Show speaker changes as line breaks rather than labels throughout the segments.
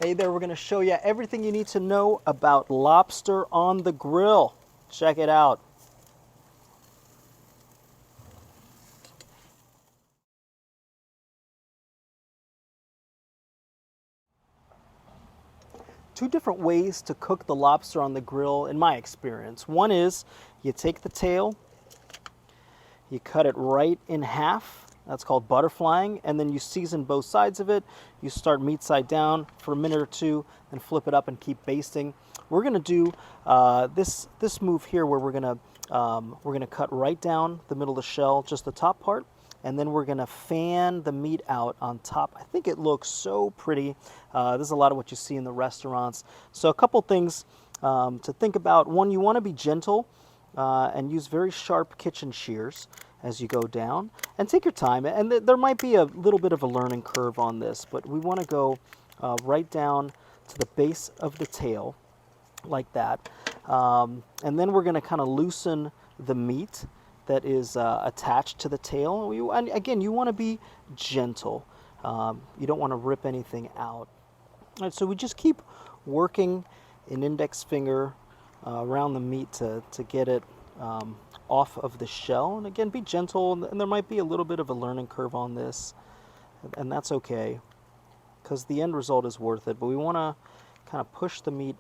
Hey there, we're going to show you everything you need to know about lobster on the grill. Check it out. Two different ways to cook the lobster on the grill in my experience. One is you take the tail, you cut it right in half. That's called butterflying, and then you season both sides of it. You start meat side down for a minute or two, and flip it up and keep basting. We're going to do this move here, where we're going to cut right down the middle of the shell, just the top part, and then we're going to fan the meat out on top. I think it looks so pretty. This is a lot of what you see in the restaurants. So a couple things to think about. One, you want to be gentle and use very sharp kitchen shears as you go down, and take your time. And there might be a little bit of a learning curve on this, but we want to go right down to the base of the tail like that, and then we're going to kind of loosen the meat that is attached to the tail. And again, you want to be gentle. You don't want to rip anything out. All right, so we just keep working an index finger around the meat to get it off of the shell. And again, be gentle, and there might be a little bit of a learning curve on this, and that's okay, because the end result is worth it. But we want to kind of push the meat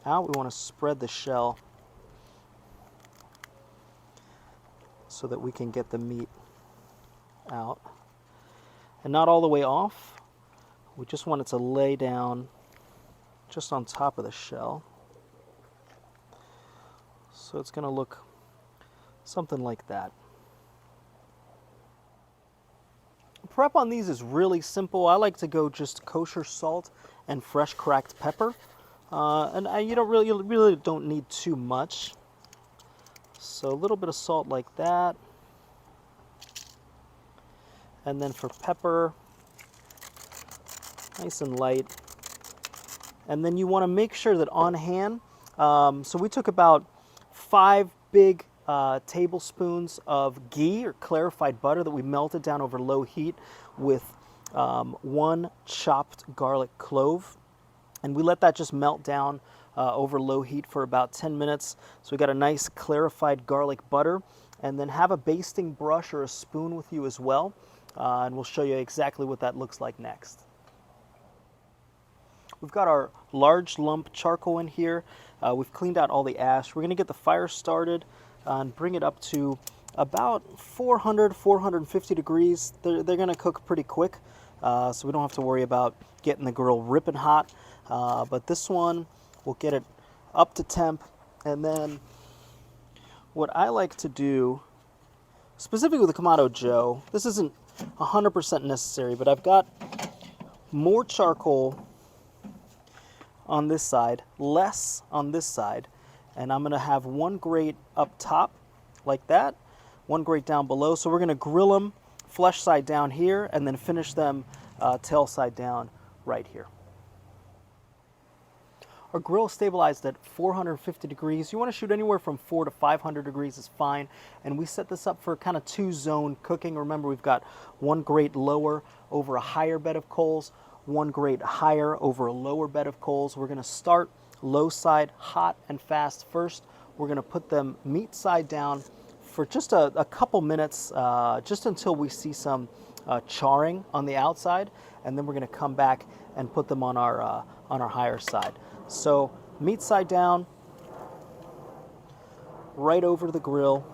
out. We want to spread the shell so that we can get the meat out, and not all the way off. We just want it to lay down just on top of the shell. So it's going to look something like that. Prep on these is really simple. I like to go just kosher salt and fresh cracked pepper, you really don't need too much. So a little bit of salt like that, and then for pepper, nice and light. And then you want to make sure that on hand, so we took about 5 big tablespoons of ghee, or clarified butter, that we melted down over low heat with 1 chopped garlic clove, and we let that just melt down over low heat for about 10 minutes. So we got a nice clarified garlic butter. And then have a basting brush or a spoon with you as well, and we'll show you exactly what that looks like next. We've got our large lump charcoal in here. We've cleaned out all the ash. We're going to get the fire started and bring it up to about 400, 450 degrees. They're going to cook pretty quick, so we don't have to worry about getting the grill ripping hot. But this one, we'll get it up to temp. And then what I like to do, specifically with the Kamado Joe, this isn't 100% necessary, but I've got more charcoal on this side, less on this side, and I'm going to have 1 grate up top like that, 1 grate down below. So we're going to grill them flesh side down here, and then finish them tail side down right here. Our grill is stabilized at 450 degrees. You want to shoot anywhere from 400 to 500 degrees is fine. And we set this up for kind of 2-zone cooking. Remember, we've got 1 grate lower over a higher bed of coals, 1 grate higher over a lower bed of coals. We're going to start low side, hot and fast first. We're going to put them meat side down for just a couple minutes, just until we see some charring on the outside, and then we're going to come back and put them on our higher side. So meat side down, right over the grill.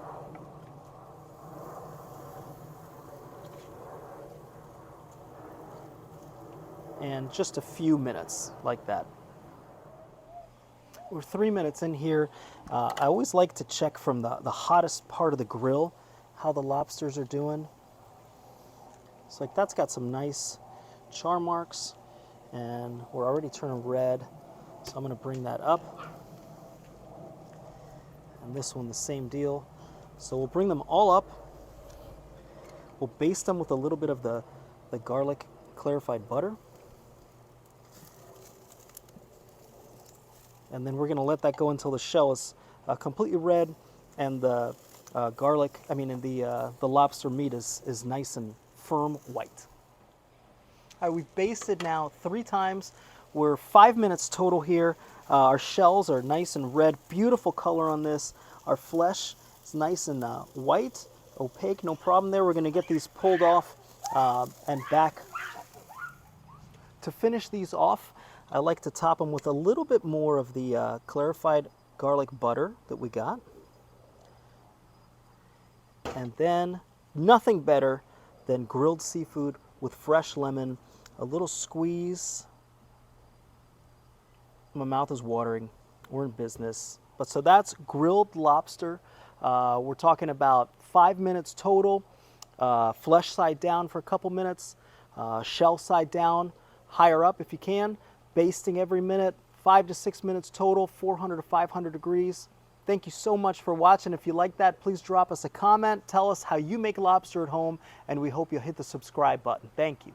And just a few minutes like that. We're 3 minutes in here. I always like to check from the hottest part of the grill how the lobsters are doing. It's like that's got some nice char marks, and we're already turning red. So I'm going to bring that up. And this one, the same deal. So we'll bring them all up. We'll baste them with a little bit of the garlic clarified butter. And then we're going to let that go until the shell is completely red, and the the lobster meat is nice and firm white. All right, we've basted now 3 times We're 5 minutes total here. Our shells are nice and red, beautiful color on this. Our flesh is nice and white, opaque, no problem there. We're going to get these pulled off and back. To finish these off, I like to top them with a little bit more of the clarified garlic butter that we got. And then nothing better than grilled seafood with fresh lemon, a little squeeze. My mouth is watering. We're in business. But so that's grilled lobster. We're talking about 5 minutes total. Flesh side down for a couple minutes. Shell side down, higher up if you can. Basting every minute, 5 to 6 minutes total, 400 to 500 degrees. Thank you so much for watching. If you like that, please drop us a comment. Tell us how you make lobster at home, and we hope you'll hit the subscribe button. Thank you.